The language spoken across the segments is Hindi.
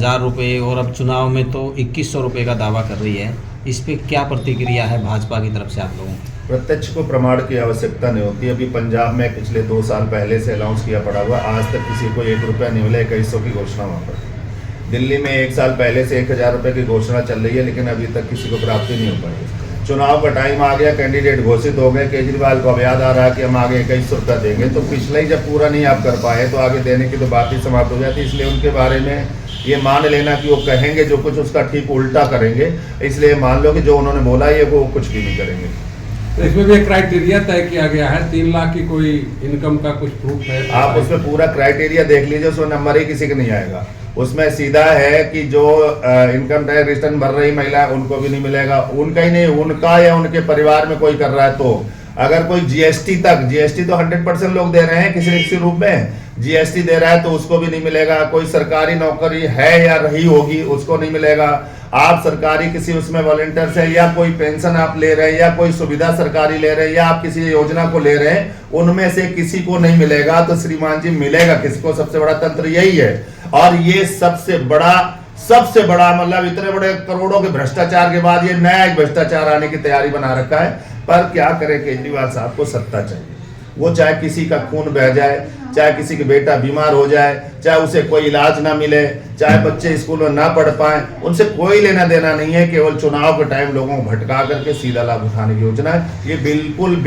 1000 रुपये और अब चुनाव में तो 2100 रुपये का दावा कर रही है। इस पे क्या प्रतिक्रिया है भाजपा की तरफ से आप लोगों की? प्रत्यक्ष को प्रमाण की आवश्यकता नहीं होती। अभी पंजाब में पिछले 2 साल पहले से अनाउंस किया पड़ा हुआ, आज तक किसी को 1 रुपया नहीं मिला। 2100 की घोषणा वहाँ पर। दिल्ली में 1 साल पहले से 1000 रुपये की घोषणा चल रही है, लेकिन अभी तक किसी को प्राप्ति नहीं हो पाई। चुनाव का टाइम आ गया, कैंडिडेट घोषित हो गए, केजरीवाल को अब याद आ रहा है कि हम आगे 2100 रुपया देंगे, तो पिछला ही जब पूरा नहीं आप कर पाए तो आगे देने की तो बात ही समाप्त हो जाती। इसलिए उनके बारे में ये मान लेना कि वो कहेंगे जो कुछ उसका ठीक उल्टा करेंगे, इसलिए मान लो कि जो उन्होंने बोला ये वो कुछ भी नहीं करेंगे। तो इसमें भी एक क्राइटेरिया तय किया गया है, 3 लाख की कोई इनकम का कुछ प्रूफ है? आप उसमें पूरा क्राइटेरिया देख लीजिए, उसमें नंबर ही किसी का नहीं आएगा। उसमें सीधा है कि जो इनकम टैक्स रिटर्न भर रही महिला उनको भी नहीं मिलेगा, उनका ही नहीं, उनका या उनके परिवार में कोई कर रहा है तो। अगर कोई जीएसटी तो 100% लोग दे रहे हैं किसी न किसी रूप में, जीएसटी दे रहा है तो उसको भी नहीं मिलेगा। कोई सरकारी नौकरी है या रही होगी उसको नहीं मिलेगा। आप सरकारी किसी उसमें वॉलंटियर से या कोई पेंशन आप ले रहे हैं या कोई सुविधा सरकारी ले रहे हैं या आप किसी योजना को ले रहे हैं, उनमें से किसी को नहीं मिलेगा। तो श्रीमान जी मिलेगा किसको? सबसे बड़ा तंत्र यही है। और ये सबसे बड़ा मतलब इतने बड़े करोड़ों के भ्रष्टाचार के बाद ये नया एक भ्रष्टाचार आने की तैयारी बना रखा है। पर क्या करे केजरीवाल साहब को? सत्ता चाहिए। वो चाहे किसी का खून बह जाए, चाहे किसी के बेटा बीमार हो जाए, चाहे उसे कोई इलाज ना मिले, चाहे बच्चे स्कूल में ना पढ़ पाए, उनसे कोई लेना देना नहीं है। केवल चुनाव के टाइम लोगों को भटका करके सीधा लाभ उठाने की योजना है। ये बिल्कुल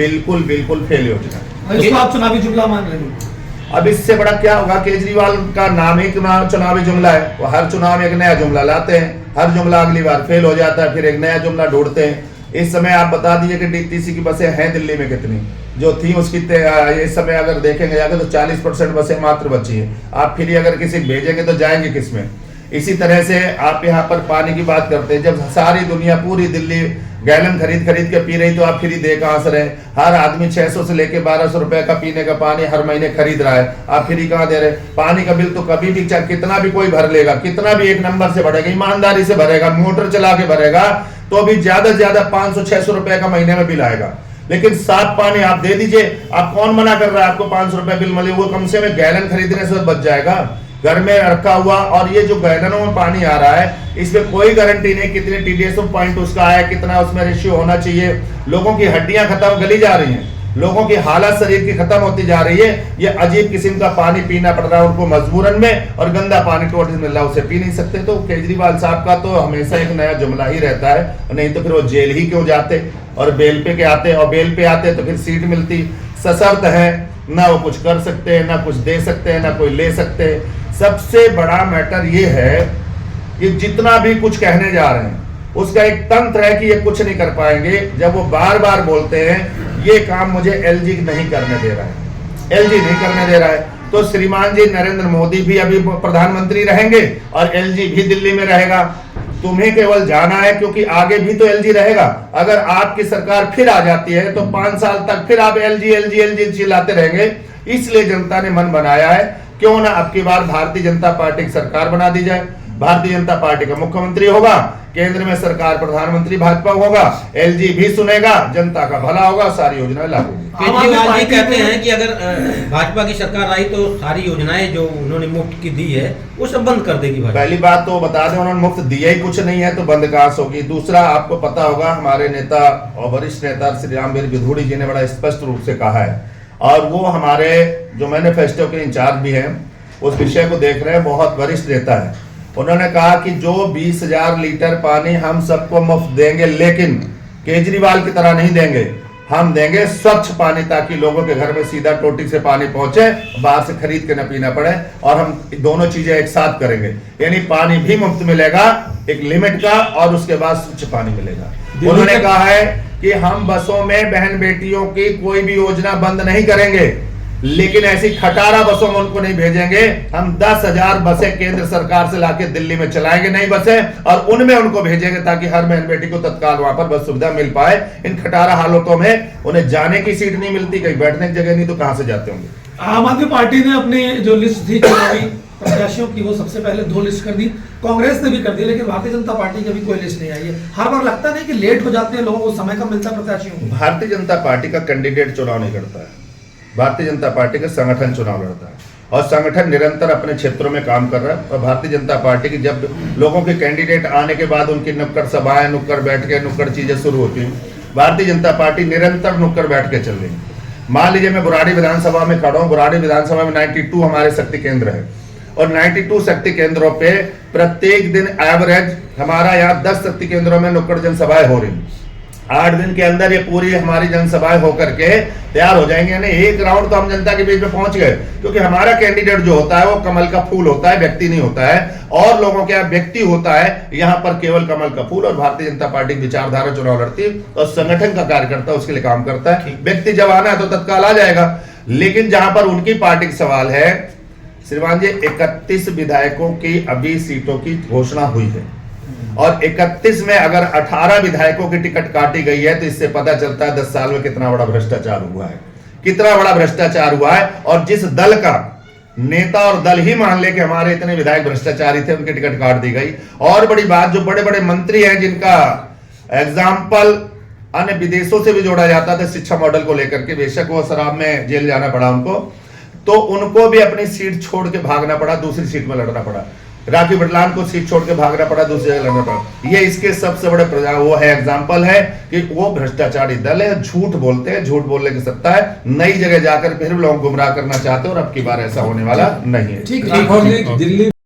फेल योजना है। आप चुनावी जुमला मान रहे हैं? अब इससे बड़ा क्या होगा? केजरीवाल का नाम ही चुनावी जुमला है। वो हर चुनाव में एक नया जुमला लाते हैं, हर जुमला अगली बार फेल हो जाता है, फिर एक नया जुमला ढूंढते हैं। इस समय आप बता दीजिए कि डीटीसी की बसें हैं दिल्ली में कितनी जो थी उसकी इस समय अगर देखेंगे जाकर तो 40% बसें मात्र बची हैं। आप फिर अगर किसी भेजेंगे तो जाएंगे किसमें? इसी तरह से आप यहाँ पर पानी की बात करते हैं, जब सारी दुनिया पूरी दिल्ली गैलन खरीद के पी रही तो आप फ्री दे कहां से रहे? हर आदमी 600 से लेके 1200 रुपए का पीने का पानी हर महीने खरीद रहा है, आप फ्री कहां दे रहे? पानी का बिल तो कभी भी चाहे कितना भी कोई भर लेगा, कितना भी एक नंबर से भरेगा, ईमानदारी से भरेगा, मोटर चला के भरेगा तो अभी ज्यादा से ज्यादा 500-600 रुपए का महीने में बिल आएगा। लेकिन साफ पानी आप दे दीजिए, आप कौन मना कर रहा है आपको 500 रुपए बिल मिले? वो कम से कम गैलन खरीदने से बच जाएगा घर में रखा हुआ। और ये जो गैलनों में पानी आ रहा है इसमें कोई गारंटी नहीं कितने टीडीएस पॉइंट उसका है, कितना उसमें रेशियो होना चाहिए। लोगों की हड्डियां खत्म गली जा रही हैं, लोगों की हालत शरीर की खत्म होती जा रही है। ये अजीब किस्म का पानी पीना पड़ रहा है उनको मजबूरन में, और गंदा पानी टोटल मिल रहा है उसे पी नहीं सकते। तो केजरीवाल साहब का तो हमेशा एक नया जुमला ही रहता है, नहीं तो फिर वो जेल ही क्यों जाते और बेल पे के आते, और बेल पे आते तो फिर सीट मिलती। सशर्त है, ना वो कुछ कर सकते हैं, ना कुछ दे सकते हैं, ना कोई ले सकते हैं। सबसे बड़ा मैटर ये है कि जितना भी कुछ कहने जा रहे हैं उसका एक तंत्र है कि ये कुछ नहीं कर पाएंगे। जब वो बार बार बोलते हैं ये काम मुझे एलजी नहीं करने दे रहा है, एलजी नहीं करने दे रहा है, तो श्रीमान जी नरेंद्र मोदी भी अभी प्रधानमंत्री रहेंगे और एलजी भी दिल्ली में रहेगा। तुम्हें केवल जाना है, क्योंकि आगे भी तो एलजी रहेगा। अगर आपकी सरकार फिर आ जाती है तो 5 साल तक फिर आप एलजी चिल्लाते रहेंगे। इसलिए जनता ने मन बनाया है क्यों ना अब की बार भारतीय जनता पार्टी की सरकार बना दी जाए। भारतीय जनता पार्टी का मुख्यमंत्री होगा, केंद्र में सरकार प्रधानमंत्री भाजपा होगा, एलजी भी सुनेगा, जनता का भला होगा, सारी योजनाएं लागू होंगी। केजरीवाल जी कहते हैं कि अगर भाजपा की सरकार आई तो सारी योजनाएं जो उन्होंने मुफ्त की दी है वो सब बंद कर देगी। पहली बात तो बता दें, उन्होंने मुफ्त दिया ही कुछ नहीं है तो बंद कहां से होगी। दूसरा, आपको पता होगा हमारे नेता और वरिष्ठ नेता श्री रामवीर गिधूड़ी जी ने बड़ा स्पष्ट रूप से कहा है, और वो हमारे जो मैनिफेस्टो के इंचार्ज भी हैं, उस विषय को देख रहे हैं, बहुत वरिष्ठ नेता है। उन्होंने कहा कि जो 20,000 लीटर पानी हम सबको मुफ्त देंगे, लेकिन केजरीवाल की तरह नहीं देंगे, हम देंगे स्वच्छ पानी, ताकि लोगों के घर में सीधा टोटी से पानी पहुंचे, बाहर से खरीद के न पीना पड़े। और हम दोनों चीजें एक साथ करेंगे, यानी पानी भी मुफ्त मिलेगा एक लिमिट का, और उसके बाद स्वच्छ पानी मिलेगा। उन्होंने कहा है कि हम बसों में बहन बेटियों की कोई भी योजना बंद नहीं करेंगे, लेकिन ऐसी खटारा बसों में उनको नहीं भेजेंगे। हम 10,000 बसें केंद्र सरकार से लाके दिल्ली में चलाएंगे, नई बसें, और उनमें उनको भेजेंगे ताकि हर बहन बेटी को तत्काल वहां पर बस सुविधा मिल पाए। इन खटारा हालतों में उन्हें जाने की सीट नहीं मिलती, कहीं बैठने की जगह नहीं, तो कहां से जाते होंगे। आम आदमी पार्टी ने अपनी जो लिस्ट थी चुनावी प्रत्याशियों की वो सबसे पहले 2 लिस्ट कर दी, कांग्रेस ने भी कर दी, लेकिन भारतीय जनता पार्टी की अभी कोई लिस्ट नहीं आई है। हर बार लगता नहीं कि लेट हो जाते हैं, लोगों को समय कम मिलता है प्रत्याशियों को। भारतीय जनता पार्टी का कैंडिडेट चुनाव नहीं करता है, भारतीय जनता पार्टी का संगठन चुनाव लड़ता है। और संगठन निरंतर अपने क्षेत्रों में काम कर रहा है। और भारतीय जनता पार्टी की जब लोगों के कैंडिडेट आने के बाद उनकी नुक्कड़ सभाएं, नुक्कड़ बैठकें, नुक्कड़ चीजें शुरू होती हैं, भारतीय जनता पार्टी निरंतर नुक्कड़ बैठ के चल रही है। मान लीजिए मैं बुराड़ी विधानसभा में खड़ा हूँ, बुराड़ी विधानसभा में 92 हमारे शक्ति केंद्र है और 92 शक्ति केंद्रों पे प्रत्येक दिन एवरेज हमारा यहाँ 10 शक्ति केंद्रों में नुक्कड़ जनसभाएं हो रही। 8 दिन के अंदर ये पूरी हमारी जनसभाएं होकर के तैयार हो जाएंगे, यानी एक राउंड तो हम जनता के बीच में पहुंच गए, क्योंकि हमारा कैंडिडेट जो होता है वो कमल का फूल होता है, व्यक्ति नहीं होता है। और लोगों के यहाँ व्यक्ति होता है, यहाँ पर केवल कमल का फूल। और भारतीय जनता पार्टी की विचारधारा चुनाव लड़ती है और संगठन का कार्यकर्ता उसके लिए काम करता है। व्यक्ति जब आना है तो तत्काल आ जाएगा, लेकिन जहां पर उनकी पार्टी का सवाल है, श्रीमान जी 31 विधायकों की अभी सीटों की घोषणा हुई है और 31 में अगर 18 विधायकों की टिकट काटी गई है तो इससे पता चलता है 10 साल में कितना बड़ा भ्रष्टाचार हुआ है, कितना बड़ा भ्रष्टाचार हुआ है। और जिस दल का नेता और दल ही मान ले कि हमारे इतने विधायक भ्रष्टाचारी थे, उनकी टिकट काट दी गई। और बड़ी बात, जो बड़े बड़े मंत्री हैं जिनका एग्जाम्पल अन्य विदेशों से भी जोड़ा जाता था शिक्षा मॉडल को लेकर के, बेशक वो शराब में जेल जाना पड़ा उनको, तो उनको भी अपनी सीट छोड़ के भागना पड़ा, दूसरी सीट में लड़ना पड़ा। राखी बटलान को सीट छोड़ के भागना पड़ा, दूसरी जगह लड़ना पड़ा। ये इसके सबसे बड़े वो है एग्जाम्पल है कि वो भ्रष्टाचारी दल है, झूठ बोलते हैं, झूठ बोलने की सत्ता है, नई जगह जाकर फिर लोगों को गुमराह करना चाहते हैं और अब की बार ऐसा होने वाला नहीं है। ठीक राठौर जी, दिल्ली